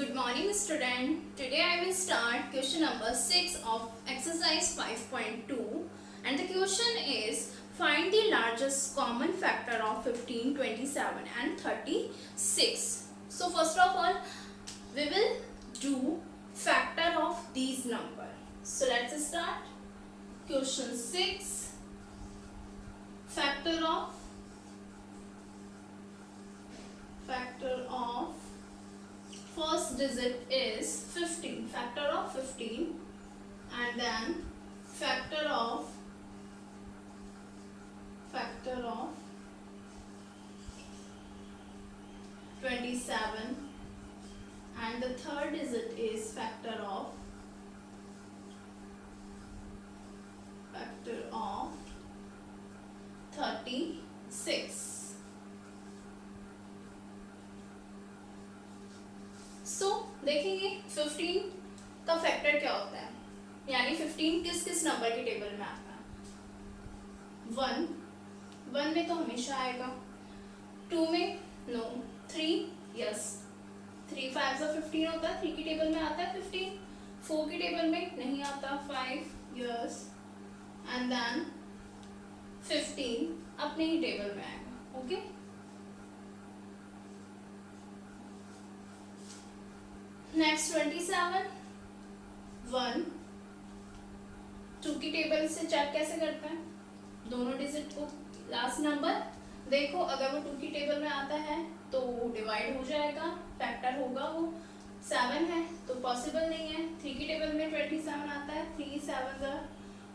Good morning student. Today I will start question number 6 of exercise 5.2 and the question is find the largest common factor of 15, 27 and 36. So first of all we will do factor of these numbers. So let's start. Question 6 factor of first digit is 15, factor of 15, and then factor of 27, and the third digit is factor of 36. देखेंगे 15 का factor क्या होता है, यानी 15 किस किस number के table में आता है। 1 में तो हमेशा आएगा, 2 में नो, 3 यस, 3 5 से 15 होता है, 3 की टेबल में आता है 15, 4 की टेबल में नहीं आता, 5 यस, एंड देन 15 अपने ही टेबल में आएगा। ओके नेक्स्ट 27, 1 2 की टेबल से चेक कैसे करते हैं, दोनों डिजिट को लास्ट नंबर देखो, अगर वो 2 की टेबल में आता है तो डिवाइड हो जाएगा, फैक्टर होगा, वो 7 है तो पॉसिबल नहीं है। 3 की टेबल में 27 आता है, 3 7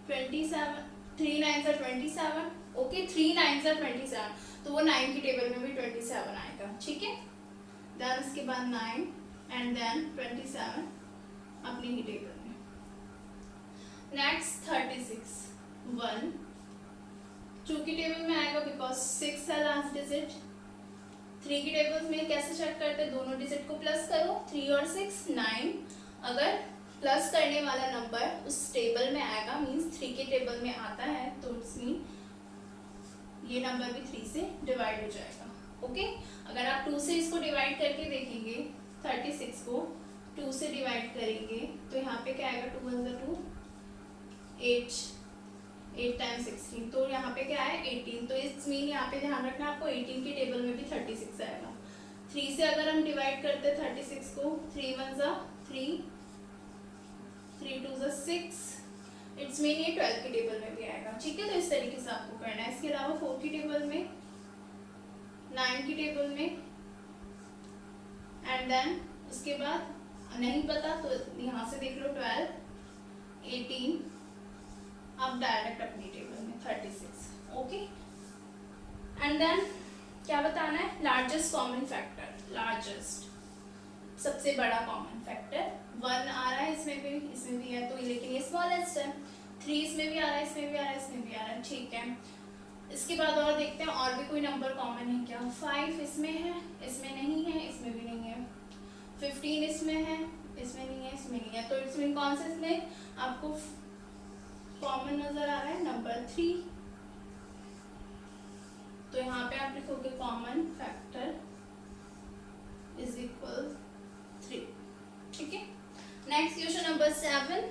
27, 3 9 27, ओके 3 9 27, तो वो 9 की टेबल में भी 27 आएगा, ठीक है। देन उसके बाद 9 एंड देन 27 अपनी ही टेबल में। नेक्स्ट 36, 1 2 की टेबल में आएगा बिकॉज 6 है लास्ट डिजिट। 3 की टेबल में कैसे चेक करते हैं, दोनों डिजिट को प्लस करो, 3 और 6 9, अगर प्लस करने वाला नंबर उस टेबल में आएगा मींस 3 के टेबल में आता है तो इट्स मीन ये नंबर भी 3 से डिवाइड हो जाएगा। ओके अगर आप 2 से इसको डिवाइड करके देखेंगे, 36 को 2 से डिवाइड करेंगे तो यहाँ पे क्या आएगा, 2 1 2, 8 टाइम्स 16, तो यहाँ पे क्या है 18, तो इस मीन यहाँ पे ध्यान रखना आपको 18 के टेबल में भी 36 आएगा। 3 से अगर हम डिवाइड करते हैं 36 को, 3 1 3, 3 2 6, इट्स मीन ये 12 के टेबल में भी आएगा, ठीक है। तो इस तरीके से आपको करना है। इसके अलावा 4 की टेबल में, 9 की टेबल में, एंड देन उसके बाद नहीं पता तो यहाँ से देख लो 12 18, अब डायरेक्ट अपनी टेबल में 36, ओके। एंड देन क्या बताना है, लार्जेस्ट कॉमन फैक्टर, लार्जेस्ट सबसे बड़ा कॉमन फैक्टर 1 आ रहा है, इसमें भी है तो लेकिन ये स्मॉलेस्ट है। 3 इसमें भी आ रहा है, इसमें भी आ रहा है, इसमें भी आ रहा है, ठीक है। इसके बाद और देखते हैं और भी कोई नंबर कॉमन है क्या। 5 इसमें है, इसमें नहीं है, इसमें भी नहीं है। 15 इसमें है, इसमें नहीं है, इसमें नहीं है, तो इसमें कौन से इसमें आपको कॉमन नजर आ रहा है, नंबर 3, तो यहाँ पे आप लिखोगे कॉमन फैक्टर इज इक्वल 3, ठीक है। Next question number 7,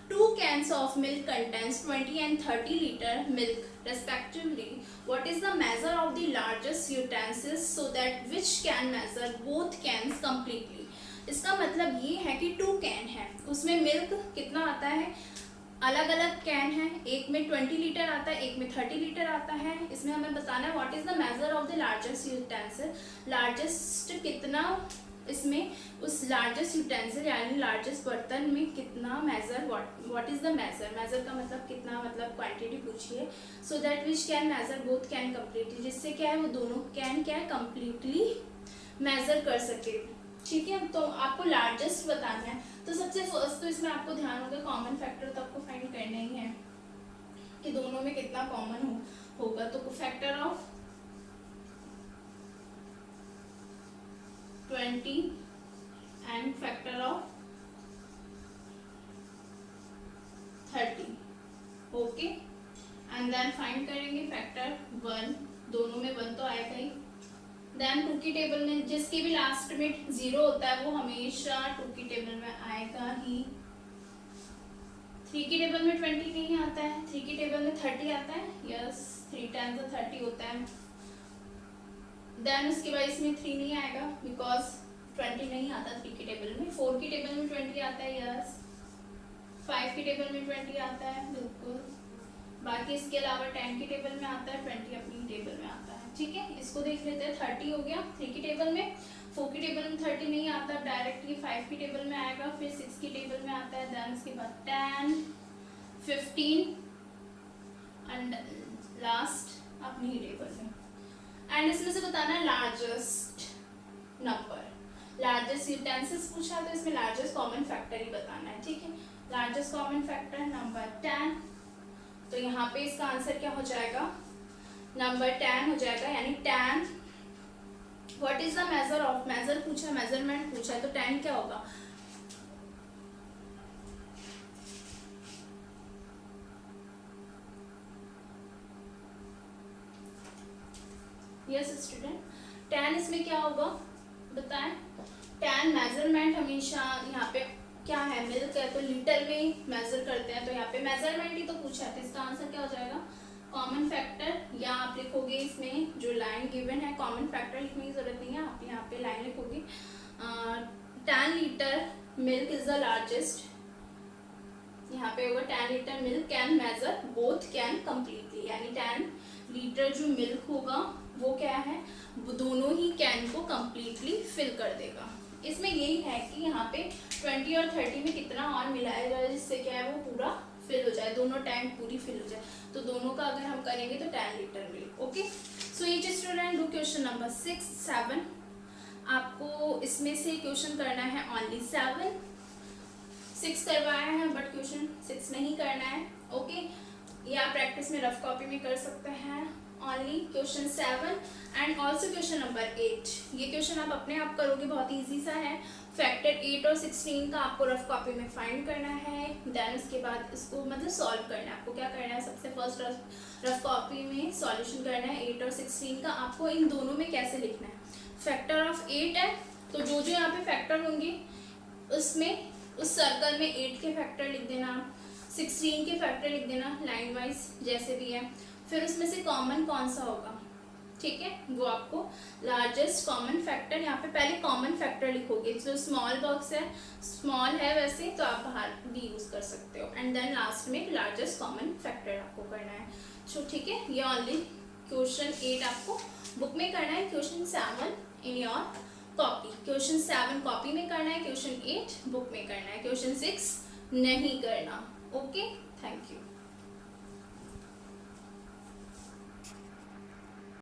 2 cans of milk contains 20 and 30 liter milk respectively. What is the measure of the largest utensils so that which can measure both cans completely? इसका मतलब ये है कि 2 can है, उसमें milk कितना आता है, अलग अलग कैन है, एक में 20 लीटर आता है, एक में 30 लीटर आता है। इसमें हमें बताना है what is the measure of the largest utensil, largest कितना इसमें उस लार्जेस्ट यूटेंसिल यानी लार्जेस्ट बर्तन में कितना measure, what is the measure, measure का मतलब कितना, मतलब क्वांटिटी पूछिए। So that which can measure both can completely, जिससे क्या है वो दोनों कैन क्या है कम्प्लीटली मेजर कर सके, ठीक है। तो आपको लार्जेस्ट बताना है, तो सबसे फर्स्ट तो इसमें आपको ध्यान होगा कॉमन फैक्टर तो आपको फाइंड करना ही है कि दोनों में कितना कॉमन होगा। तो factor of 20 and factor of 30, okay. And then find करेंगे फैक्टर 1, दोनों में 1 तो आएगा ही, देन 2 की टेबल में जिसके भी लास्ट में 0 होता है वो हमेशा 2 की टेबल में आएगा ही। 3 की टेबल में 20 नहीं आता है, 3 की टेबल में 30 आता है, यस 3 टाइम्स 30 होता है। देन उसके बाद इसमें 3 नहीं आएगा बिकॉज 20 नहीं आता 3 की टेबल में। 4 की टेबल में 20 आता है, यस 5 की टेबल में 20 आता है, बिल्कुल। बाकी इसके अलावा 10 की टेबल में आता है, 20 अपनी टेबल में आता है, ठीक है। इसको देख लेते हैं, 30 हो गया 3 की टेबल में, 4 की टेबल में 30 नहीं आता, डायरेक्टली 5 की टेबल में आएगा, फिर 6 की टेबल में आता है, देन उसके बाद 10, 15 एंड लास्ट अपनी ही टेबल में। एंड इसमें से बताना है लार्जेस्ट नंबर, लार्जेस्ट यूटेंसिल्स पूछा तो इसमें लार्जेस्ट कॉमन फैक्टर ही बताना है, ठीक है। लार्जेस्ट कॉमन फैक्टर नंबर 10, तो यहाँ पे इसका आंसर क्या हो जाएगा, नंबर 10 हो जाएगा, यानी 10 what is the measure of, measure पूछा, मेजरमेंट पूछा है, तो 10 क्या होगा, यस स्टूडेंट 10 इसमें क्या होगा बताएं। 10 मेजरमेंट हमेशा यहाँ पे क्या है, मिल्क है तो लीटर में मेजर करते हैं, तो यहाँ पे मेजरमेंट ही तो पूछा है, तो इसका आंसर क्या हो जाएगा कॉमन फैक्टर, या आप लिखोगे इसमें जो लाइन गिवन है, कॉमन फैक्टर लिखने की जरूरत नहीं है, आप यहाँ पे लाइन लिखोगे 10 litre milk is the largest, यहाँ पे होगा 10 litre milk can measure both can completely, यानी 10 लीटर जो मिल्क होगा वो क्या है, वो दोनों ही कैन को कम्प्लीटली फिल कर देगा। इसमें यही है कि यहाँ पे 20 और 30 में कितना और मिलाया जाए जिससे क्या है वो पूरा फिल हो जाए, दोनों टैंक पूरी फिल हो जाए, तो दोनों का अगर हम करेंगे तो 10 litre milk, okay. So each student do question number 6, 7, आपको इसमें से क्वेश्चन करना है ओनली 7, 6 करवाया है बट क्वेश्चन 6 नहीं करना है, ओके। ये आप प्रैक्टिस में रफ कॉपी में कर सकते हैं, only question 7 and also question number 8, ये क्वेश्चन आप अपने आप करोगे, बहुत ईजी सा है। फैक्टर 8 और 16 का आपको रफ कॉपी में फाइंड करना है, देन उसके बाद इसको मतलब सॉल्व करना है, आपको क्या करना है, सबसे फर्स्ट रफ कॉपी में सॉल्यूशन करना है 8 और 16 का। आपको इन दोनों में कैसे लिखना है, फैक्टर ऑफ 8 है तो जो जो यहाँ पे फैक्टर होंगे उसमें उस सर्कल में 8 के फैक्टर लिख देना, 16 के फैक्टर लिख देना लाइन वाइज जैसे भी है, फिर उसमें से कॉमन कौन सा होगा, ठीक है, वो आपको लार्जेस्ट कॉमन फैक्टर, यहाँ पे पहले कॉमन फैक्टर लिखोगे, जो स्मॉल बॉक्स है, स्मॉल है वैसे तो आप बाहर भी यूज कर सकते हो, एंड देन लास्ट में लार्जेस्ट कॉमन फैक्टर आपको करना है, सो ठीक है। ये ओनली क्वेश्चन 8 आपको बुक में करना है, question 7 in your copy, question 7 copy में करना है, क्वेश्चन 8 बुक में करना है, क्वेश्चन 6 नहीं करना, ओके। Thank you.